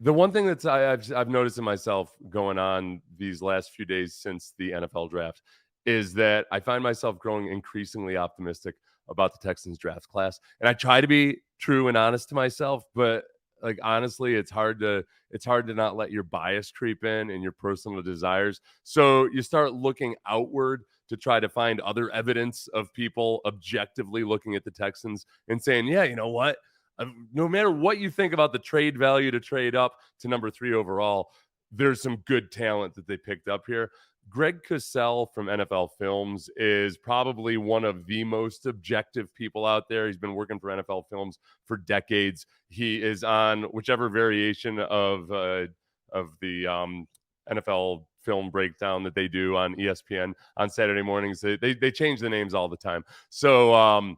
The one thing I've noticed in myself going on these last few days since the NFL draft is that I find myself growing increasingly optimistic about the Texans draft class. And I try to be true and honest to myself, but like honestly, it's hard to not let your bias creep in and your personal desires. So you start looking outward to try to find other evidence of people objectively looking at the Texans and saying, yeah, you know what? No matter what you think about the trade value to trade up to number 3 overall, there's some good talent that they picked up here. Greg Cosell from NFL Films is probably one of the most objective people out there. He's been working for NFL Films for decades. He is on whichever variation of the NFL film breakdown that they do on ESPN on Saturday mornings. They change the names all the time. So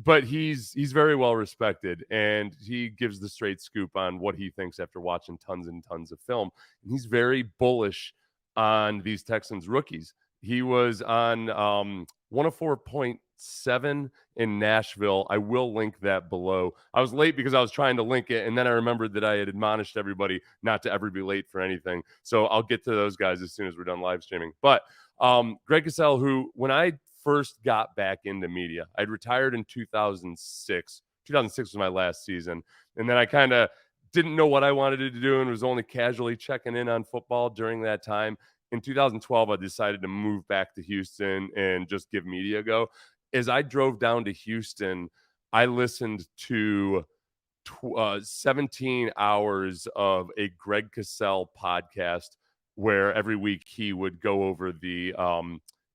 but he's very well respected, and he gives the straight scoop on what he thinks after watching tons and tons of film. And he's very bullish on these Texans rookies. He was on 104.7 in Nashville. I will link that below. I was late because I was trying to link it, and then I remembered that I had admonished everybody not to ever be late for anything. So I'll get to those guys as soon as we're done live streaming. But Greg Cosell, who when I first got back into media, I'd retired in 2006. 2006 was my last season. And then I kind of didn't know what I wanted to do and was only casually checking in on football during that time. In 2012, I decided to move back to Houston and just give media a go. As I drove down to Houston, I listened to 17 hours of a Greg Cosell podcast where every week he would go over the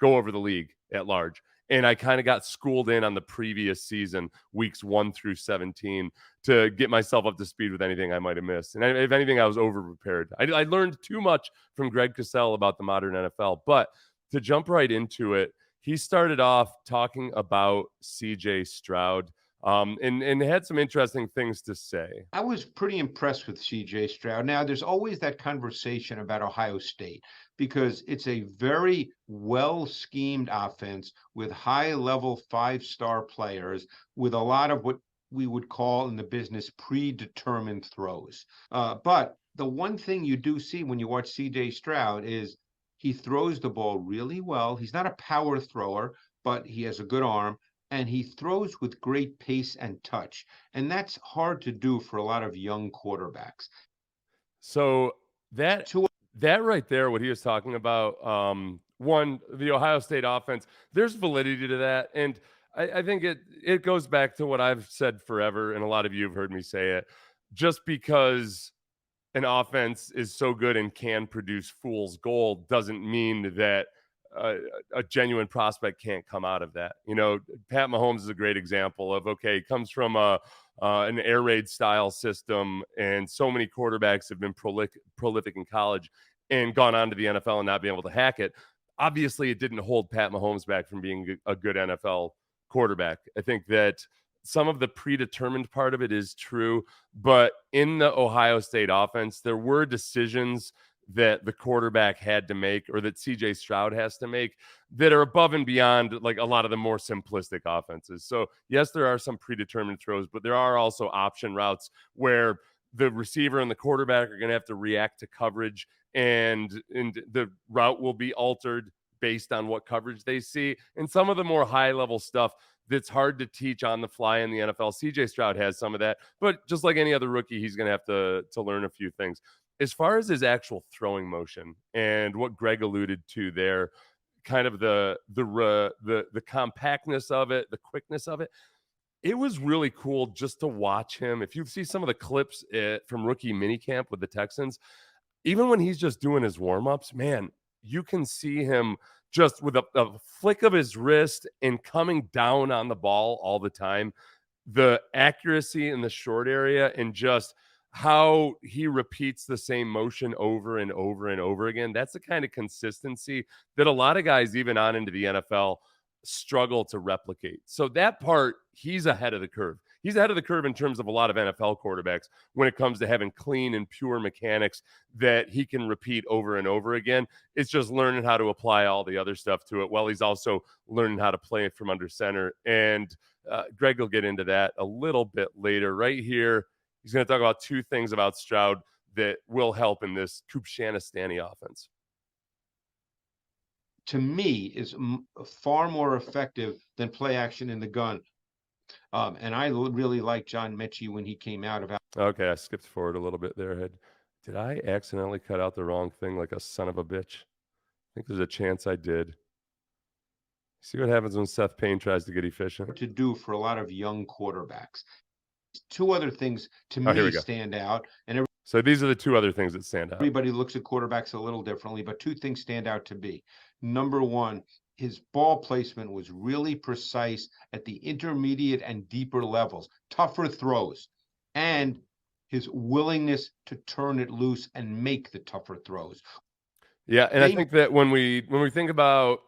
league at large. And I kind of got schooled in on the previous season, weeks 1 through 17, to get myself up to speed with anything I might have missed. And if anything, I was over-prepared. I learned too much from Greg Cosell about the modern NFL. But to jump right into it, he started off talking about CJ Stroud and had some interesting things to say. I was pretty impressed with CJ Stroud. Now, there's always that conversation about Ohio State because it's a very well schemed offense with high level 5-star players with a lot of what we would call in the business predetermined throws. But the one thing you do see when you watch CJ Stroud is he throws the ball really well. He's not a power thrower, but he has a good arm. And he throws with great pace and touch. And that's hard to do for a lot of young quarterbacks. So that right there, what he was talking about, one, the Ohio State offense, there's validity to that. And I think it goes back to what I've said forever, and a lot of you have heard me say it. Just because an offense is so good and can produce fool's gold doesn't mean that a genuine prospect can't come out of that. You know, Pat Mahomes is a great example of, okay, comes from an air raid style system, and so many quarterbacks have been prolific in college and gone on to the NFL and not being able to hack it. Obviously, it didn't hold Pat Mahomes back from being a good NFL quarterback. I think that some of the predetermined part of it is true, but in the Ohio State offense, there were decisions that the quarterback had to make, or that CJ Stroud has to make, that are above and beyond like a lot of the more simplistic offenses. So yes, there are some predetermined throws, but there are also option routes where the receiver and the quarterback are going to have to react to coverage, and the route will be altered based on what coverage they see. And some of the more high level stuff that's hard to teach on the fly in the NFL, CJ Stroud has some of that, but just like any other rookie, he's going to have to learn a few things. As far as his actual throwing motion and what Greg alluded to there, kind of the compactness of it, the quickness of it, it was really cool just to watch him. If you see some of the clips from rookie minicamp with the Texans, even when he's just doing his warm-ups, man, you can see him just with a flick of his wrist and coming down on the ball all the time. The accuracy in the short area and just how he repeats the same motion over and over and over again. That's the kind of consistency that a lot of guys, even on into the NFL, struggle to replicate. So that part, he's ahead of the curve. He's ahead of the curve in terms of a lot of NFL quarterbacks when it comes to having clean and pure mechanics that he can repeat over and over again. It's just learning how to apply all the other stuff to it while he's also learning how to play it from under center. And Greg will get into that a little bit later. Right here, he's going to talk about two things about Stroud that will help in this Kupchanistani offense? To me, is far more effective than play action in the gun. And I really like John Metchie when he came out of. Okay, I skipped forward a little bit there. Did I accidentally cut out the wrong thing like a son of a bitch? I think there's a chance I did. See what happens when Seth Payne tries to get efficient. To do for a lot of young quarterbacks. Two other things to Here we me go. stand out, and So these are the two other things that stand out. everybody looks at quarterbacks a little differently, but two things stand out to me. Number one, his ball placement was really precise at the intermediate and deeper levels, tougher throws, and his willingness to turn it loose and make the tougher throws. Yeah, and I think that when we think about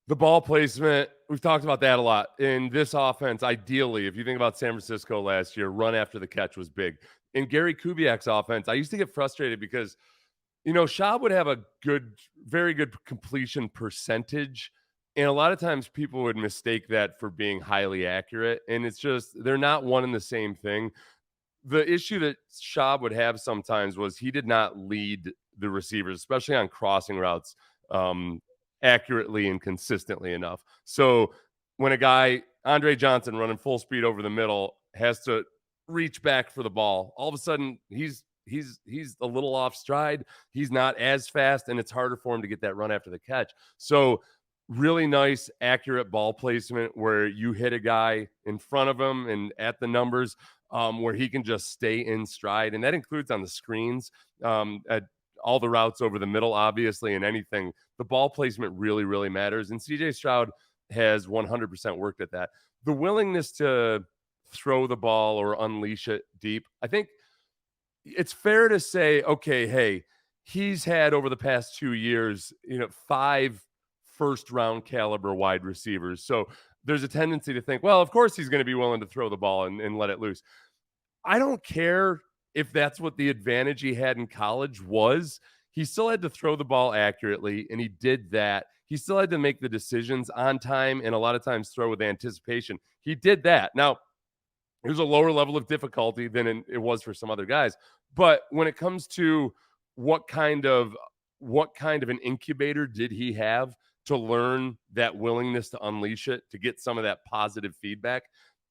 the ball placement, we've talked about that a lot. In this offense, ideally, if you think about San Francisco last year, run after the catch was big. In Gary Kubiak's offense, I used to get frustrated because, Schaub would have a very good completion percentage. And a lot of times people would mistake that for being highly accurate. And it's just, they're not one and the same thing. The issue that Schaub would have sometimes was he did not lead the receivers, especially on crossing routes, accurately and consistently enough. So when a guy, Andre Johnson, running full speed over the middle, has to reach back for the ball, all of a sudden he's a little off stride. He's not as fast, and it's harder for him to get that run after the catch. So really nice, accurate ball placement where you hit a guy in front of him and at the numbers, where he can just stay in stride. And that includes on the screens, at all the routes over the middle, obviously, and anything. The ball placement really, really matters. And CJ Stroud has 100% worked at that. The willingness to throw the ball or unleash it deep, I think it's fair to say, okay, hey, he's had over the past 2 years, 5 first-round caliber wide receivers. So there's a tendency to think, well, of course he's going to be willing to throw the ball and let it loose. I don't care if that's what the advantage he had in college was. He still had to throw the ball accurately, and he did that. He still had to make the decisions on time and a lot of times throw with anticipation. He did that. Now, it was a lower level of difficulty than it was for some other guys. But when it comes to what kind of an incubator did he have to learn that willingness to unleash it, to get some of that positive feedback,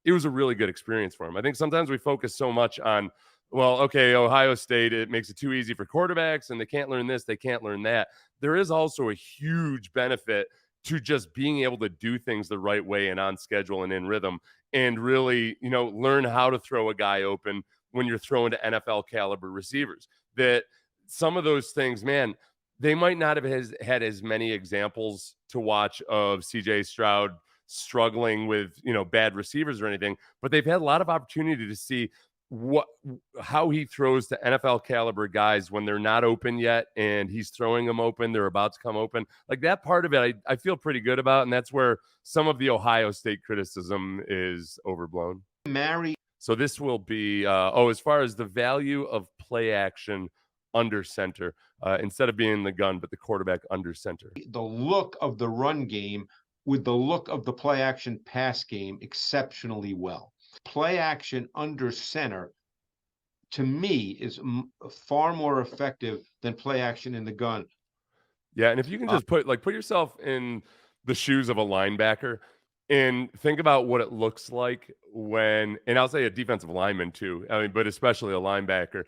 it was a really good experience for him. I think sometimes we focus so much on, well, okay, Ohio State, it makes it too easy for quarterbacks and they can't learn this, they can't learn that. There is also a huge benefit to just being able to do things the right way and on schedule and in rhythm, and really, learn how to throw a guy open when you're throwing to NFL caliber receivers. That some of those things, man, they might not have had as many examples to watch of CJ Stroud struggling with, bad receivers or anything, but they've had a lot of opportunity to see how he throws to NFL caliber guys when they're not open yet and he's throwing them open, they're about to come open. Like that part of it, I feel pretty good about, and that's where some of the Ohio State criticism is overblown. So this will be, as far as the value of play action under center, instead of being the gun, but the quarterback under center. The look of the run game with the look of the play action pass game exceptionally well. Play action under center, to me, is far more effective than play action in the gun. Yeah, and if you can just put yourself in the shoes of a linebacker and think about what it looks like when, and I'll say a defensive lineman too, but especially a linebacker.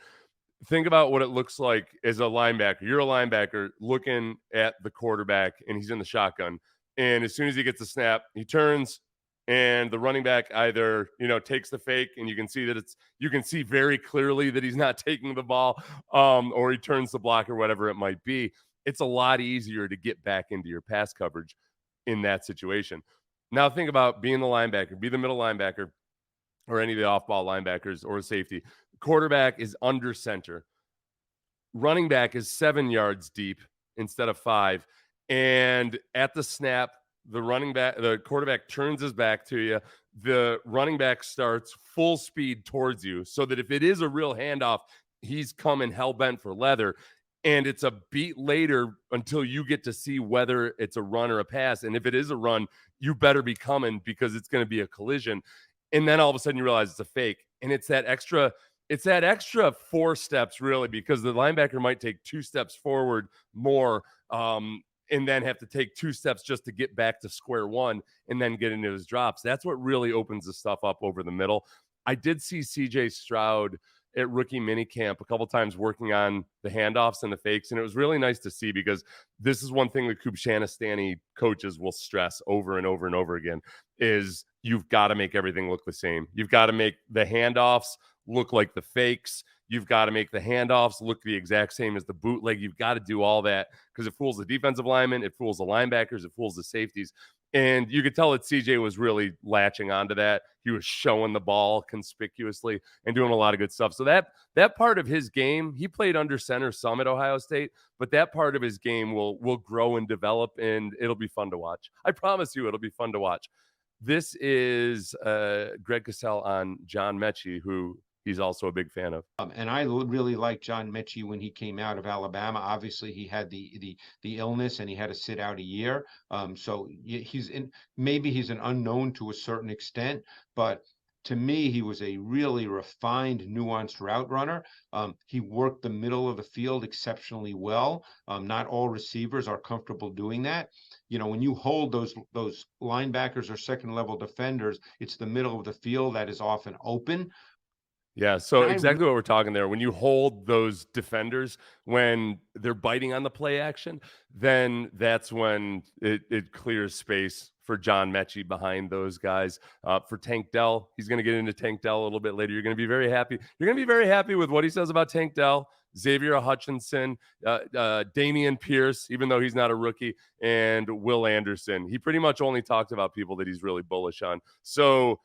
Think about what it looks like as a linebacker. You're a linebacker looking at the quarterback, and he's in the shotgun. And as soon as he gets the snap, he turns, and the running back either, takes the fake, and you can see very clearly that he's not taking the ball, or he turns the block or whatever it might be. It's a lot easier to get back into your pass coverage in that situation. Now think about being the linebacker, be the middle linebacker, or any of the off-ball linebackers or safety. Quarterback is under center. Running back is 7 yards deep instead of 5. And at the snap, the quarterback turns his back to you. The running back starts full speed towards you so that if it is a real handoff, he's coming hell-bent for leather. And it's a beat later until you get to see whether it's a run or a pass. And if it is a run, you better be coming because it's going to be a collision. And then all of a sudden you realize it's a fake. And it's that extra it's that extra 4 steps really, because the linebacker might take 2 steps forward more, and then have to take 2 steps just to get back to square one and then get into his drops. That's what really opens the stuff up over the middle. I did see CJ Stroud at rookie minicamp a couple times working on the handoffs and the fakes, and it was really nice to see, because this is one thing that Kubshanistani coaches will stress over and over and over again is you've got to make everything look the same. You've got to make the handoffs look like the fakes. You've got to make the handoffs look the exact same as the bootleg. You've got to do all that because it fools the defensive linemen, it fools the linebackers, it fools the safeties. And you could tell that CJ was really latching onto that. He was showing the ball conspicuously and doing a lot of good stuff. So that part of his game, he played under center some at Ohio State, but that part of his game will grow and develop, and it'll be fun to watch. I promise you, it'll be fun to watch. This is Greg Cosell on John Metchie, who he's also a big fan of. And I really liked John Metchie when he came out of Alabama. Obviously, he had the illness and he had to sit out a year. So maybe he's an unknown to a certain extent, but to me, he was a really refined, nuanced route runner. He worked the middle of the field exceptionally well. Not all receivers are comfortable doing that. When you hold those linebackers or second level defenders, it's the middle of the field that is often open. Yeah, so exactly what we're talking there. When you hold those defenders, when they're biting on the play action, then that's when it clears space for John Metchie behind those guys. For Tank Dell, he's going to get into Tank Dell a little bit later. You're going to be very happy. You're going to be very happy with what he says about Tank Dell, Xavier Hutchinson, Damien Pierce, even though he's not a rookie, and Will Anderson. He pretty much only talked about people that he's really bullish on. So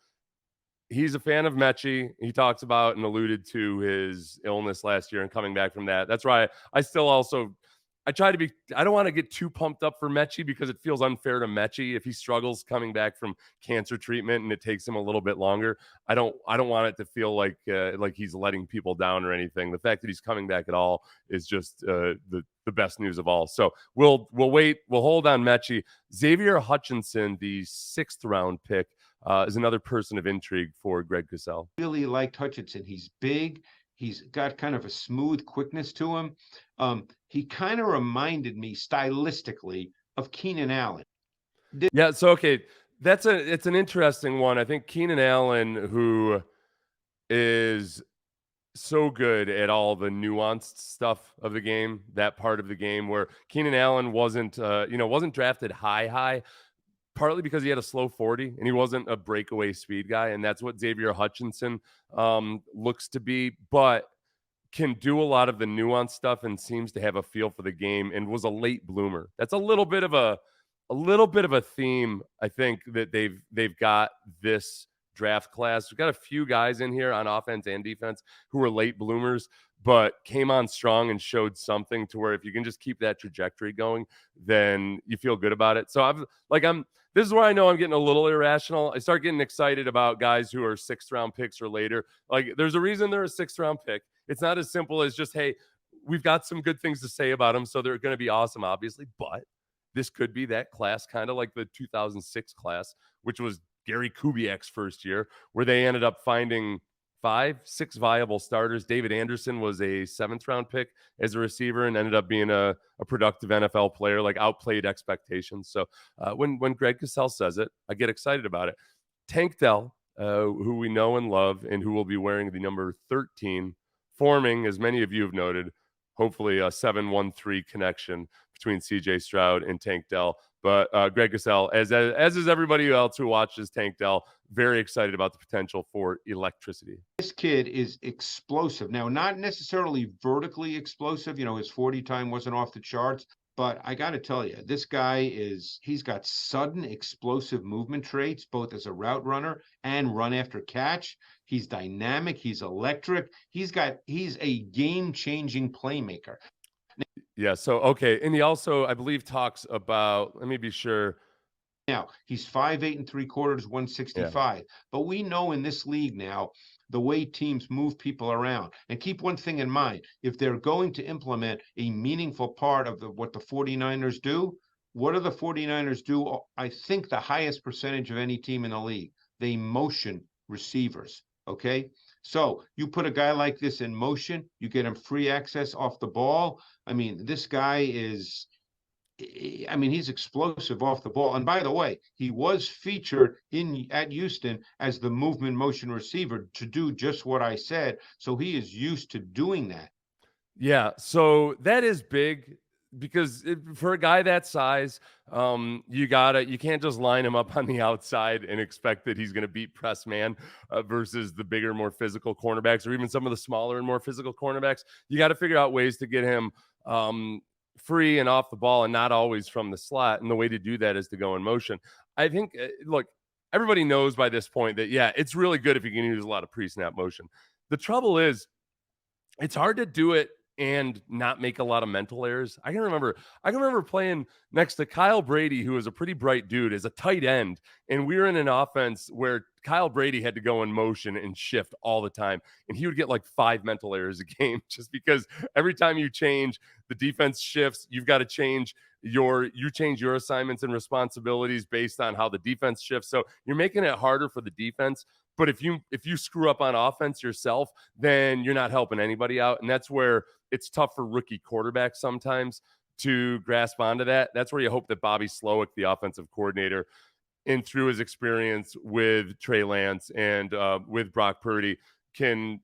he's a fan of Metchie. He talks about and alluded to his illness last year and coming back from that. That's why I don't want to get too pumped up for Metchie, because it feels unfair to Metchie if he struggles coming back from cancer treatment and it takes him a little bit longer. I don't want it to feel like he's letting people down or anything. The fact that he's coming back at all is just the best news of all. So we'll wait. We'll hold on Metchie. Xavier Hutchinson, the 6th round pick, is another person of intrigue for Greg Cosell. Really liked Hutchinson. He's big. He's got kind of a smooth quickness to him. He kind of reminded me stylistically of Keenan Allen. Yeah, so okay, it's an interesting one. I think Keenan Allen, who is so good at all the nuanced stuff of the game, that part of the game where Keenan Allen wasn't drafted high, partly because he had a slow 40 and he wasn't a breakaway speed guy. And that's what Xavier Hutchinson looks to be, but can do a lot of the nuanced stuff and seems to have a feel for the game and was a late bloomer. That's a little bit of a theme, I think, that they've got this draft class. We've got a few guys in here on offense and defense who were late bloomers, but came on strong and showed something to where if you can just keep that trajectory going, then you feel good about it. So this is where I know I'm getting a little irrational. I start getting excited about guys who are 6th round picks or later. Like, there's a reason they're a 6th round pick. It's not as simple as just, hey, we've got some good things to say about them, so they're going to be awesome, obviously. But this could be that class, kind of like the 2006 class, which was Gary Kubiak's first year, where they ended up finding 5-6 viable starters. David Anderson was a 7th round pick as a receiver and ended up being a productive NFL player, like outplayed expectations. So when Greg Cosell says it, I get excited about it. Tank Dell, who we know and love and who will be wearing the number 13, forming, as many of you have noted, hopefully a 7-1-3 connection between CJ Stroud and Tank Dell. But Greg Cosell, as is everybody else who watches Tank Dell, very excited about the potential for electricity. This kid is explosive. Now, not necessarily vertically explosive. His 40 time wasn't off the charts. But I got to tell you, this guy he's got sudden explosive movement traits, both as a route runner and run after catch. He's dynamic. He's electric. He's a game-changing playmaker. Yeah. So, okay. And he also, I believe, talks about, let me be sure. Now, he's 5'8 3/4, 165. Yeah. But we know in this league now, the way teams move people around. And keep one thing in mind. If they're going to implement a meaningful part of what the 49ers do, what do the 49ers do? I think the highest percentage of any team in the league. They motion receivers, okay? So you put a guy like this in motion, you get him free access off the ball. I mean, this guy is, I mean, he's explosive off the ball. And by the way, he was featured at Houston as the movement motion receiver to do just what I said. So he is used to doing that. Yeah, so that is big because for a guy that size, you can't just line him up on the outside and expect that he's going to beat press man versus the bigger, more physical cornerbacks, or even some of the smaller and more physical cornerbacks. You got to figure out ways to get him free and off the ball, and not always from the slot. And the way to do that is to go in motion. I think, look, everybody knows by this point that it's really good if you can use a lot of pre-snap motion. The trouble is, it's hard to do it and not make a lot of mental errors. I can remember playing next to Kyle Brady, who was a pretty bright dude, as a tight end, and we were in an offense where Kyle Brady had to go in motion and shift all the time, and he would get like 5 mental errors a game just because every time you change, the defense shifts. You've got to change your assignments and responsibilities based on how the defense shifts. So you're making it harder for the defense. But if you screw up on offense yourself, then you're not helping anybody out. And that's where it's tough for rookie quarterbacks sometimes to grasp onto that. That's where you hope that Bobby Slowick, the offensive coordinator, and through his experience with Trey Lance and with Brock Purdy, can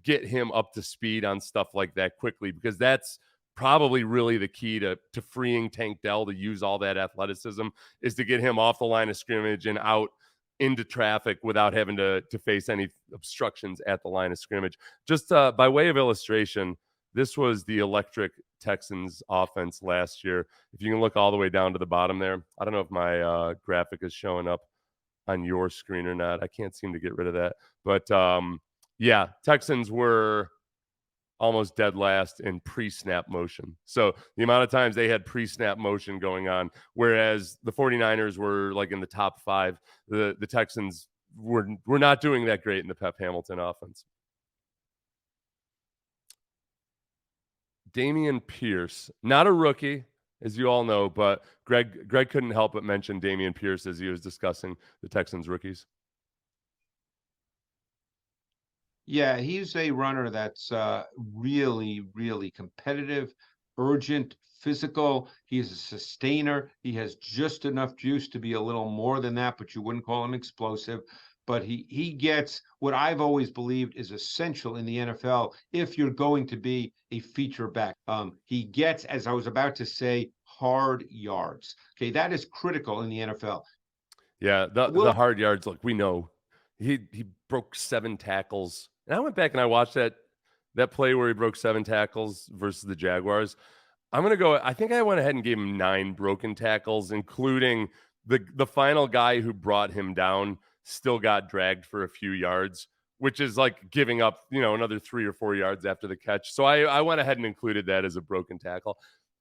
get him up to speed on stuff like that quickly, because that's probably really the key to freeing Tank Dell to use all that athleticism, is to get him off the line of scrimmage and out into traffic without having to face any obstructions at the line of scrimmage. Just by way of illustration, this was the electric Texans offense last year. If you can look all the way down to the bottom there, I don't know if my graphic is showing up on your screen or not. I can't seem to get rid of that. But Texans were almost dead last in pre-snap motion. So the amount of times they had pre-snap motion going on, whereas the 49ers were like in the top 5, the Texans were not doing that great in the Pep Hamilton offense. Damien Pierce, not a rookie, as you all know, but Greg couldn't help but mention Damien Pierce as he was discussing the Texans rookies. Yeah, he's a runner that's really, really competitive, urgent, physical. He's a sustainer. He has just enough juice to be a little more than that, but you wouldn't call him explosive. But he gets what I've always believed is essential in the NFL if you're going to be a feature back. He gets, as I was about to say, hard yards. Okay, that is critical in the NFL. Yeah, the hard yards, look, we know he broke 7 tackles. And I went back and I watched that play where he broke 7 tackles versus the Jaguars. I think I went ahead and gave him 9 broken tackles, including the final guy who brought him down still got dragged for a few yards, which is like giving up, another 3 or 4 yards after the catch. So I went ahead and included that as a broken tackle.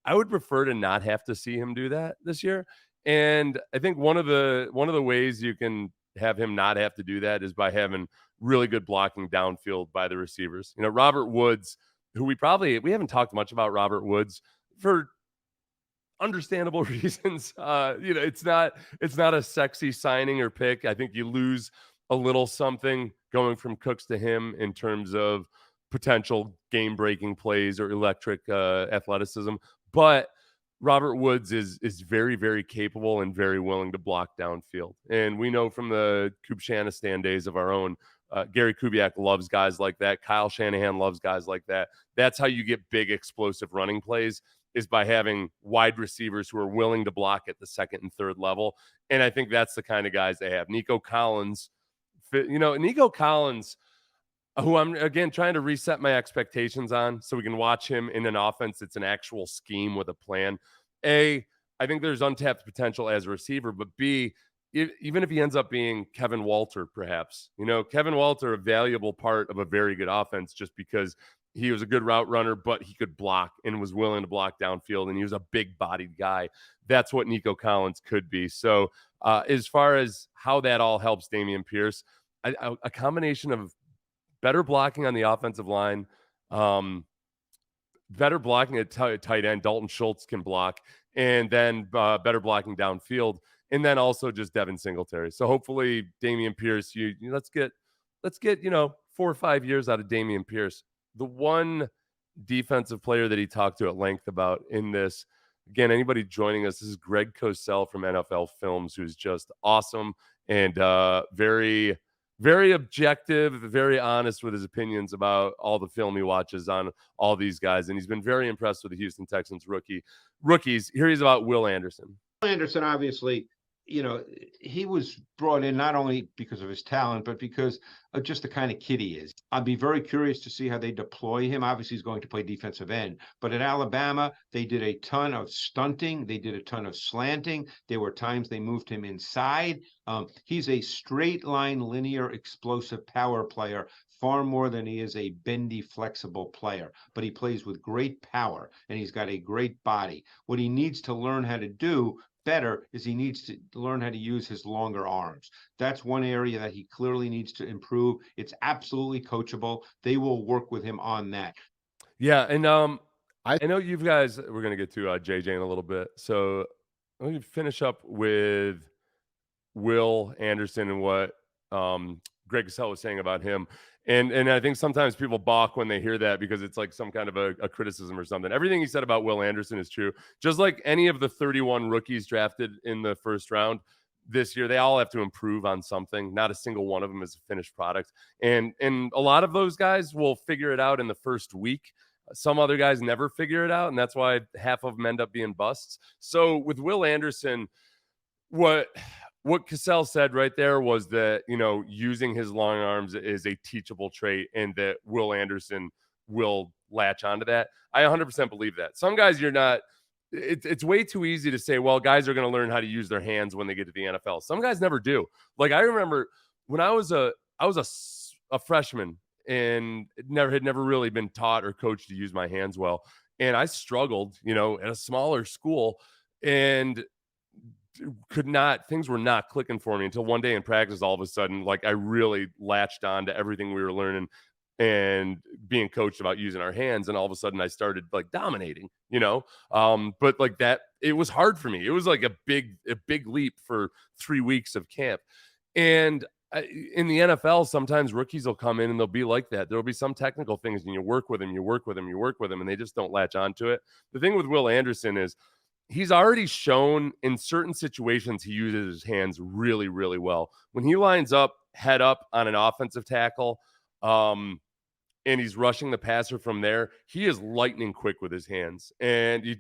I would prefer to not have to see him do that this year. And I think one of the ways you can have him not have to do that is by having really good blocking downfield by the receivers. Robert Woods, who we haven't talked much about Robert Woods for understandable reasons. It's not a sexy signing or pick. I think you lose a little something going from Cooks to him in terms of potential game-breaking plays or electric athleticism. But Robert Woods is very, very capable and very willing to block downfield. And we know from the Kubshanistan days of our own, Gary Kubiak loves guys like that. Kyle Shanahan loves guys like that. That's how you get big, explosive running plays, is by having wide receivers who are willing to block at the second and third level. And I think that's the kind of guys they have. Nico Collins, who I'm, again, trying to reset my expectations on so we can watch him in an offense that's an actual scheme with a plan. A, I think there's untapped potential as a receiver, but B, even if he ends up being Kevin Walter, perhaps, Kevin Walter, a valuable part of a very good offense just because he was a good route runner, but he could block and was willing to block downfield, and he was a big-bodied guy. That's what Nico Collins could be. So as far as how that all helps Damien Pierce, a combination of better blocking on the offensive line, better blocking at tight end. Dalton Schultz can block, and then better blocking downfield, and then also just Devin Singletary. So hopefully Damien Pierce, let's get 4 or 5 years out of Damien Pierce. The one defensive player that he talked to at length about in this, again, anybody joining us, this is Greg Cosell from NFL Films, who's just awesome and very, very objective, very honest with his opinions about all the film he watches on all these guys. And he's been very impressed with the Houston Texans rookies. Here he's about Will Anderson. Anderson, obviously, he was brought in not only because of his talent, but because of just the kind of kid he is. I'd be very curious to see how they deploy him. Obviously, he's going to play defensive end, but at Alabama, they did a ton of stunting. They did a ton of slanting. There were times they moved him inside. He's a straight line, linear, explosive power player, far more than he is a bendy, flexible player. But he plays with great power, and he's got a great body. What he needs to learn how to do better is he needs to learn how to use his longer arms. That's one area that he clearly needs to improve. It's absolutely coachable. They will work with him on that. Yeah, and I know you guys, we're going to get to JJ in a little bit. So let me finish up with Will Anderson and what Greg Cosell was saying about him. And I think sometimes people balk when they hear that because it's like some kind of a criticism or something. Everything he said about Will Anderson is true. Just like any of the 31 rookies drafted in the first round this year, they all have to improve on something. Not a single one of them is a finished product. And a lot of those guys will figure it out in the first week. Some other guys never figure it out, and that's why half of them end up being busts. So with Will Anderson, what Cosell said right there was that, using his long arms is a teachable trait and that Will Anderson will latch onto that. I 100% believe that. Some guys it's way too easy to say, well, guys are going to learn how to use their hands when they get to the NFL. Some guys never do. Like I remember when I was a freshman and had never really been taught or coached to use my hands well. And I struggled, at a smaller school and things were not clicking for me until one day in practice, all of a sudden, like I really latched on to everything we were learning and being coached about using our hands. And all of a sudden I started like dominating, but like that, it was hard for me. It was like a big leap for 3 weeks of camp. And in the NFL, sometimes rookies will come in and they'll be like that. There'll be some technical things and you work with them, and they just don't latch onto it. The thing with Will Anderson is he's already shown in certain situations he uses his hands really, really well. When he lines up head up on an offensive tackle, and he's rushing the passer from there, he is lightning quick with his hands. And he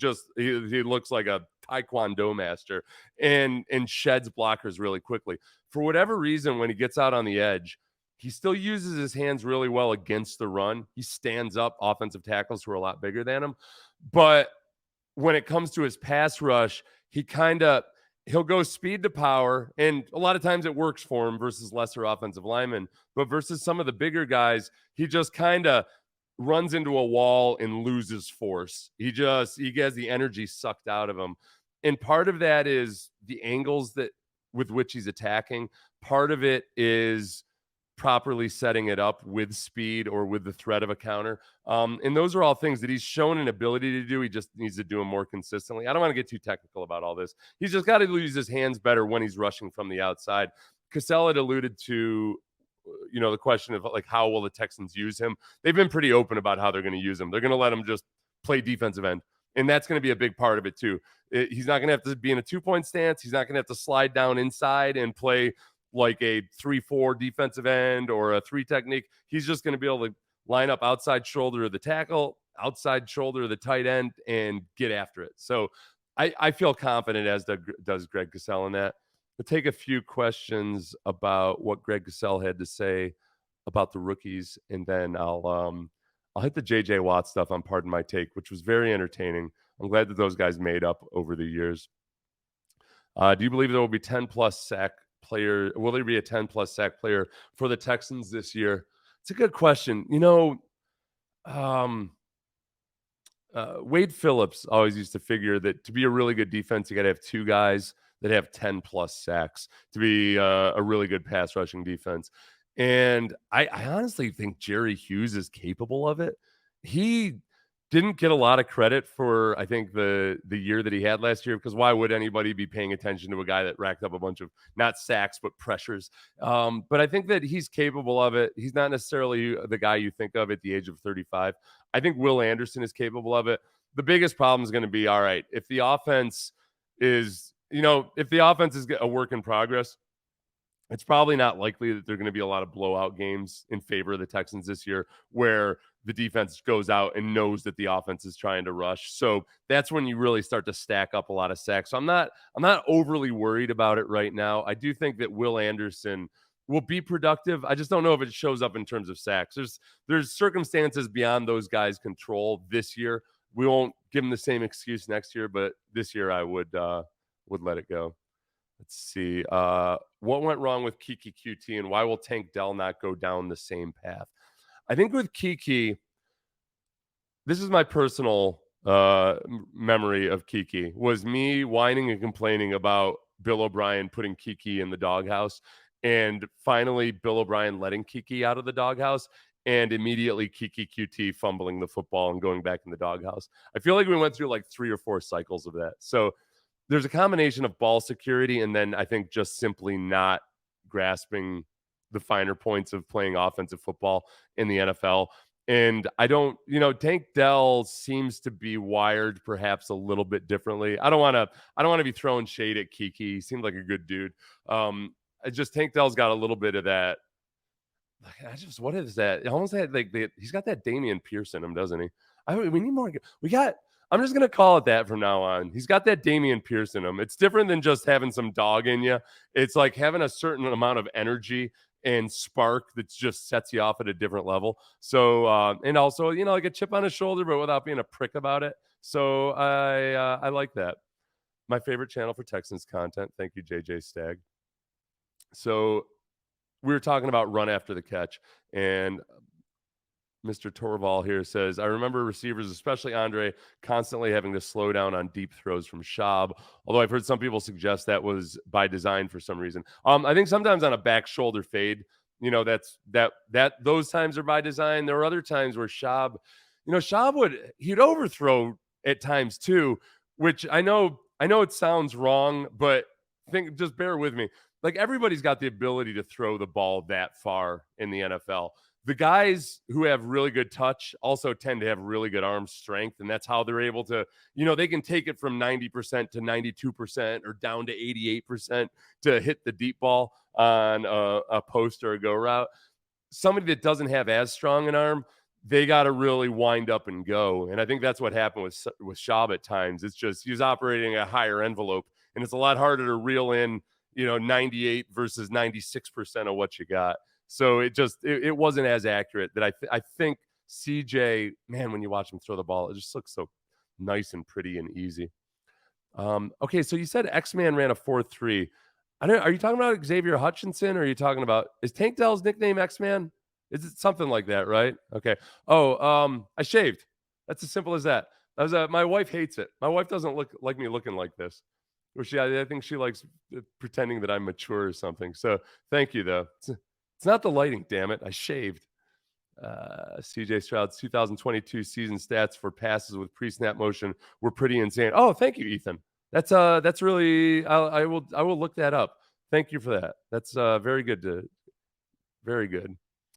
looks like a taekwondo master and sheds blockers really quickly. For whatever reason, when he gets out on the edge, he still uses his hands really well against the run. He stands up offensive tackles who are a lot bigger than him. But when it comes to his pass rush, he'll go speed to power, and a lot of times it works for him versus lesser offensive linemen. But versus some of the bigger guys, he just kind of runs into a wall and loses force. He gets the energy sucked out of him. And part of that is the angles with which he's attacking. Part of it is properly setting it up with speed or with the threat of a counter. And those are all things that he's shown an ability to do. He just needs to do them more consistently. I don't want to get too technical about all this. He's just got to use his hands better when he's rushing from the outside. Cosell had alluded to, the question of like, how will the Texans use him? They've been pretty open about how they're going to use him. They're going to let him just play defensive end. And that's going to be a big part of it too. He's not going to have to be in a 2-point stance. He's not going to have to slide down inside and play like a 3-4 defensive end or a 3 technique. He's just going to be able to line up outside shoulder of the tackle, outside shoulder of the tight end, and get after it. So I feel confident, as does Greg Cosell, in that. We'll take a few questions about what Greg Cosell had to say about the rookies, and then I'll hit the JJ Watt stuff on Pardon My Take, which was very entertaining. I'm glad that those guys made up over the years. Do you believe there will be 10-plus sack player? Will there be a 10-plus sack player for the Texans this year? It's a good question. Wade Phillips always used to figure that to be a really good defense, you got to have 2 guys that have 10-plus sacks to be a really good pass rushing defense. And I honestly think Jerry Hughes is capable of it. He didn't get a lot of credit for, I think, the year that he had last year, because why would anybody be paying attention to a guy that racked up a bunch of not sacks but pressures? But I think that he's capable of it. He's not necessarily the guy you think of at the age of 35. I think Will Anderson is capable of it. The biggest problem is going to be, all right, if the offense is a work in progress, it's probably not likely that there are going to be a lot of blowout games in favor of the Texans this year where the defense goes out and knows that the offense is trying to rush. So that's when you really start to stack up a lot of sacks. So I'm not overly worried about it right now. I do think that Will Anderson will be productive. I just don't know if it shows up in terms of sacks. There's circumstances beyond those guys' control this year. We won't give him the same excuse next year, but this year I would let it go. Let's see. What went wrong with Kiki QT, and why will Tank Dell not go down the same path? I think with Kiki, this is my personal memory of Kiki, was me whining and complaining about Bill O'Brien putting Kiki in the doghouse, and finally Bill O'Brien letting Kiki out of the doghouse, and immediately Kiki QT fumbling the football and going back in the doghouse. I feel like we went through like 3 or 4 cycles of that. So there's a combination of ball security and then I think just simply not grasping the finer points of playing offensive football in the NFL. And I don't, Tank Dell seems to be wired perhaps a little bit differently. I don't want to be throwing shade at Kiki. He seemed like a good dude. Tank Dell's got a little bit of that. What is that? It almost had he's got that Damien Pierce in him, doesn't he? We need more. I'm just going to call it that from now on. He's got that Damien Pierce in him. It's different than just having some dog in you. It's like having a certain amount of energy and spark that just sets you off at a different level. So, and also, like a chip on his shoulder, but without being a prick about it. So I like that. My favorite channel for Texans content. Thank you, JJ Stagg. So we were talking about run after the catch, and Mr. Torval here says, I remember receivers, especially Andre, constantly having to slow down on deep throws from Schaub, although I've heard some people suggest that was by design for some reason. I think sometimes on a back shoulder fade, those times are by design. There are other times where Schaub he'd overthrow at times too, which I know it sounds wrong, but just bear with me. Like, everybody's got the ability to throw the ball that far in the NFL. The guys who have really good touch also tend to have really good arm strength, and that's how they're able to, they can take it from 90% to 92% or down to 88% to hit the deep ball on a post or a go route. Somebody that doesn't have as strong an arm, they got to really wind up and go. And I think that's what happened with Schaub at times. It's just he was operating a higher envelope, and it's a lot harder to reel in, 98 versus 96% of what you got. So it wasn't as accurate that I think CJ, man, when you watch him throw the ball, it just looks so nice and pretty and easy. Okay, so you said X-Man ran a 4.3. Are you talking about Xavier Hutchinson, or are you talking about, is Tank Dell's nickname X-Man? Is it something like that, right? Okay. Oh, I shaved. That's as simple as that. My wife hates it. My wife doesn't like me looking like this. I think she likes pretending that I'm mature or something. So thank you, though. It's not the lighting, damn it. I shaved. CJ Stroud's 2022 season stats for passes with pre-snap motion were pretty insane. Oh, thank you, Ethan. That's really, I will look that up. Thank you for that. That's very good. Very good.